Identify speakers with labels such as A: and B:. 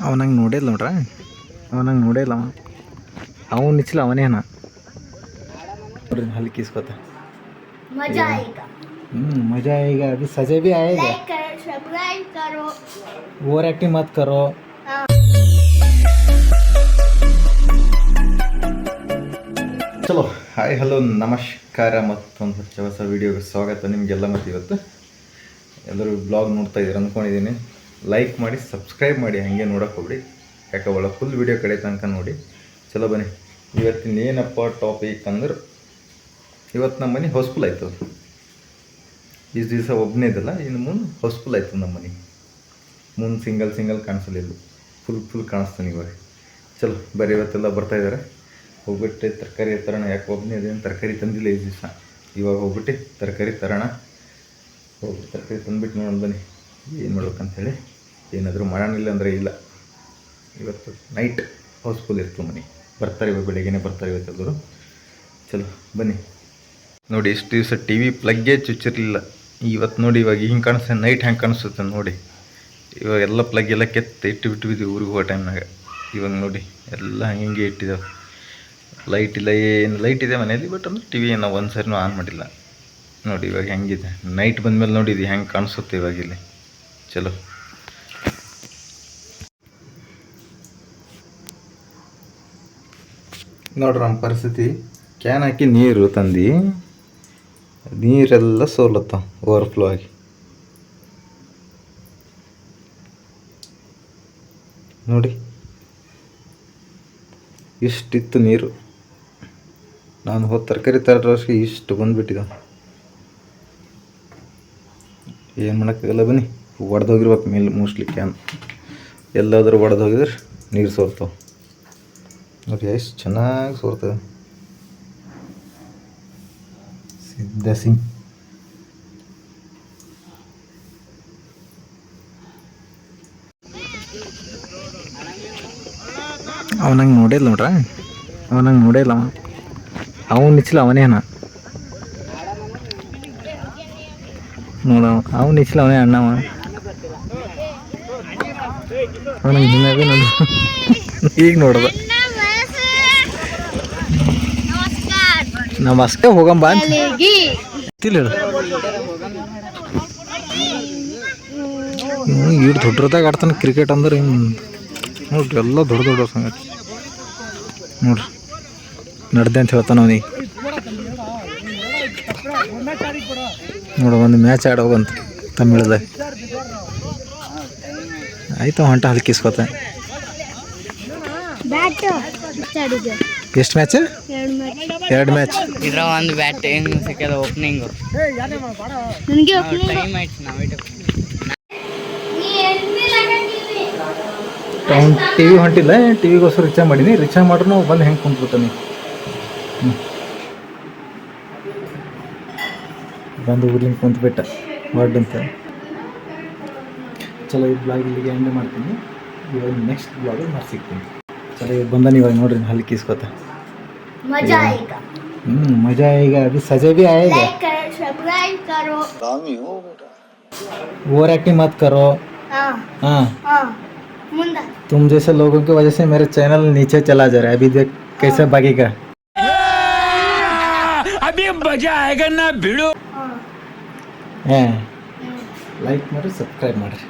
A: ಅವನಂಗೆ ನೋಡಿಲ್ಲ ನೋಡ್ರ, ಅವನಂಗೆ ನೋಡಿಲ್ಲ ಅವನು ನಿಚ್ಚಲ ಅವನೇನ ನೋಡ್ರಿ ಹಲ್ಕಿ ಇಸ್ಕೊತ.
B: मजा आएगा।
A: मज़ा आएगा, अभी सजे भी आएगा।
B: लाइक करो, सब्सक्राइब करो,
A: ओवर एक्टिंग मत करो। ಚಲೋ ಹಾಯ್ ಹಲೋ ನಮಸ್ಕಾರ, ಮತ್ತೊಂದು ಹೊಸ ವೀಡಿಯೋಗೆ ಸ್ವಾಗತ ನಿಮಗೆಲ್ಲ. ಮತ್ತು ಇವತ್ತು ಎಲ್ಲರೂ ಬ್ಲಾಗ್ ನೋಡ್ತಾ ಇದ್ದೀರ ಅಂದ್ಕೊಂಡಿದ್ದೀನಿ. ಲೈಕ್ ಮಾಡಿ, ಸಬ್ಸ್ಕ್ರೈಬ್ ಮಾಡಿ, ಹಾಗೆ ನೋಡೋಕೆ ಹೋಗ್ಬಿಡಿ, ಯಾಕೆ ಒಳ್ಳೆ ಫುಲ್ ವೀಡಿಯೋ ಕಡೆ ತನಕ ನೋಡಿ. ಚಲೋ ಬನ್ನಿ, ಇವತ್ತಿನ ಏನಪ್ಪ ಟಾಪಿಕ್ ಅಂದ್ರೆ, ಇವತ್ತು ನಮ್ಮ ಮನೆ ಹೌಸ್ಫುಲ್ ಆಯಿತು. ಇಷ್ಟು ದಿವಸ ಒಬ್ಬನೇ ಇದಲ್ಲ, ಇನ್ನು ಮುಂದೆ ಹೌಸ್ಫುಲ್ ಆಯಿತು ನಮ್ಮ ಮನೆ. ಮುಂದೆ ಸಿಂಗಲ್ ಕಾಣಿಸಲಿಲ್ಲ, ಫುಲ್ ಕಾಣಿಸ್ತಾನೆ ಇವಾಗ. ಚಲೋ ಬರೀ ಇವತ್ತೆಲ್ಲ ಬರ್ತಾಯಿದ್ದಾರೆ. ಹೋಗ್ಬಿಟ್ಟು ತರಕಾರಿ ತರೋಣ, ಯಾಕೆ ಒಬ್ಬನೇ ಅದೇನು ತರಕಾರಿ ತಂದಿಲ್ಲ ಈ ದಿವಸ. ಇವಾಗ ಹೋಗ್ಬಿಟ್ಟು ತರಕಾರಿ ತರೋಣ. ಹೋಗ್ಬಿಟ್ಟು ತರಕಾರಿ ತಂದುಬಿಟ್ಟು ನೋಡೋಣ ಬನ್ನಿ ಏನು ಮಾಡ್ಬೇಕಂತೇಳಿ. ಏನಾದರೂ ಮಾಡೋಣಿಲ್ಲ ಅಂದರೆ ಇಲ್ಲ. ಇವತ್ತು ನೈಟ್ ಹೌಸ್ಫುಲ್ ಇರ್ತು ಮನೆ. ಬರ್ತಾರೆ ಇವಾಗ, ಬೆಳಗ್ಗೆನೇ ಬರ್ತಾರೆ ಇವತ್ತೆಲ್ಲರೂ. ಚಲೋ ಬನ್ನಿ ನೋಡಿ. ಇಷ್ಟು ದಿವಸ ಟಿ ವಿ ಪ್ಲಗ್ಗೇ ಚುಚ್ಚಿರಲಿಲ್ಲ. ಇವತ್ತು ನೋಡಿ ಇವಾಗ ಹಿಂಗೆ ಕಾಣಿಸ್ತದೆ, ನೈಟ್ ಹೆಂಗೆ ಕಾಣಿಸುತ್ತೆ ನೋಡಿ. ಇವಾಗ ಎಲ್ಲ ಪ್ಲಗ್ ಎಲ್ಲ ಕೆತ್ತ ಇಟ್ಟಿಬಿಟ್ಟಿದ್ವಿ ಊರಿಗೆ ಹೋಗೋ ಟೈಮ್ನಾಗ. ಇವಾಗ ನೋಡಿ ಎಲ್ಲ ಹಂಗೆ ಇಟ್ಟಿದ್ದಾವೆ. ಲೈಟ್ ಇಲ್ಲ, ಏನು ಲೈಟ್ ಇದೆ ಮನೆಯಲ್ಲಿ, ಬಟ್ ಅಂದ್ರೆ ಟಿ ವಿ ನಾವು ಒಂದು ಸರಿನೂ ಆನ್ ಮಾಡಿಲ್ಲ ನೋಡಿ. ಇವಾಗ ಹೆಂಗಿದೆ ನೈಟ್ ಬಂದಮೇಲೆ ನೋಡಿ, ಇದು ಹೆಂಗೆ ಕಾಣಿಸುತ್ತೆ ಇವಾಗ ಇಲ್ಲಿ. ಚಲೋ ನೋಡ್ರಿ ನಮ್ಮ ಪರಿಸ್ಥಿತಿ. ಕ್ಯಾನ್ ಹಾಕಿ ನೀರು ತಂದು ನೀರೆಲ್ಲ ಸೋಲತ್ತ ಓವರ್ಫ್ಲೋ ಆಗಿ. ನೋಡಿ ಇಷ್ಟಿತ್ತು ನೀರು. ನಾನು ಹೋಗಿ ತರಕಾರಿ ತರೋಷ್ಟಿಗೆ ಇಷ್ಟು ಬಂದುಬಿಟ್ಟಿದ್ದಾವೆ. ಏನು ಮಾಡೋಕ್ಕಾಗಲ್ಲ ಬನ್ನಿ. ಒಡೆದೋಗಿರ್ಬೇಕು ಮೇಲೆ ಮೋಸ್ಟ್ಲಿ ಕ್ಯಾನ್. ಎಲ್ಲಾದರೂ ಒಡೆದೋಗಿದ್ರೆ ನೀರು ಸೋರ್ತಾವೆ ನೋಡಿ. ಎಷ್ಟು ಚೆನ್ನಾಗಿ ಸೋರ್ತದೆ. ಸಿದ್ಧ ಸಿಂಗ್ ಅವನಂಗೆ ನೋಡಿಲ್ಲ ನೋಡ್ರ, ಅವನಂಗೆ ನೋಡಿಲ್ಲ ಅವನು ನಿಚ್ಚಲ ಅವನೇನ ನೋಡ. ಅವನು ನಿಚ್ಚಲ ಅವನೇ ಅಣ್ಣವ. ಅವನಂಗೆ ಹಿಂಗೆ ನೋಡಿ. ಈಗ ನೋಡ್ದ ನಾವು ಅಷ್ಟೇ ಹೋಗಂಬ ಅಂತ ಇಟ್ಟು ದೊಡ್ಡದಾಗ ಆಡ್ತಾನೆ ಕ್ರಿಕೆಟ್ ಅಂದ್ರೆ. ಹಿಂಗೆ ನೋಡ್ರಿ ಎಲ್ಲ ದೊಡ್ಡ ಸಂಗತಿ ನೋಡ್ರಿ. ನಡ್ದೆ ಅಂತ ಹೇಳ್ತಾನೆ ಅವನಿಗೆ. ನೋಡ ಒಂದು ಮ್ಯಾಚ್ ಆಡೋಗಂತ ತಮಿಳ್ದಾಗ. ಆಯ್ತು ಹೊಂಟ ಹಲ್ಕಿಸ್ಕೊತ. ಎಷ್ಟು ಮ್ಯಾಚ್? 2 ಮ್ಯಾಚ್.
C: ಇದ್ರ ಒಂದು ಬ್ಯಾಟಿಂಗ್ ಸಿಕ್ಕದ, ಓಪನಿಂಗ್
A: ಅವ್ನು ಟಿ ವಿ ಹೊಂಟಿಲ್ಲ, ಟಿ ವಿಗೋಸ್ಕರ ರಿಚಾರ್ಜ್ ಮಾಡೀನಿ. ರಿಚಾರ್ಜ್ ಮಾಡ್ರು ನಾವು ಬಂದು ಹೆಂಗೆ ಕುಂತ್ಬಿಡ್ತಾನೆ. ಬಂದು ಊರ್ಲಿಂಗ್ ಕುಂತ್ಬಿಟ್ಟ ಅಂತ. ಚಲೋ ಈ ಬ್ಲಾಗ್ ಇಲ್ಲಿಗೆ ಎಂಡ್ ಮಾಡ್ತೀನಿ. ಇವಾಗ ನೆಕ್ಸ್ಟ್ ಬ್ಲಾಗ್ ಮಾಡಿ ಸಿಗ್ತೀನಿ. ಚಲೋ ಇವಾಗ ಬಂದಾನೆ ಇವಾಗ ನೋಡ್ರಿ ಹಲ್ಕಿಸ್ಕೊತ.
B: मजा आएगा।
A: मजा आएगा, अभी सजे भी आएगा।
B: लाइक करो, सब्सक्राइब करो,
A: ओवर एक्टिंग मत करो।
B: हाँ मुंडा।
A: तुम जैसे लोगों की वजह से मेरा चैनल नीचे चला जा रहा है। अभी देख कैसे भागेगा।
D: अभी मजा आएगा ना भिड़ो।
A: लाइक ಮಾಡಿ ಸಬ್ಸ್ಕ್ರೈಬ್ ಮಾಡಿರಿ.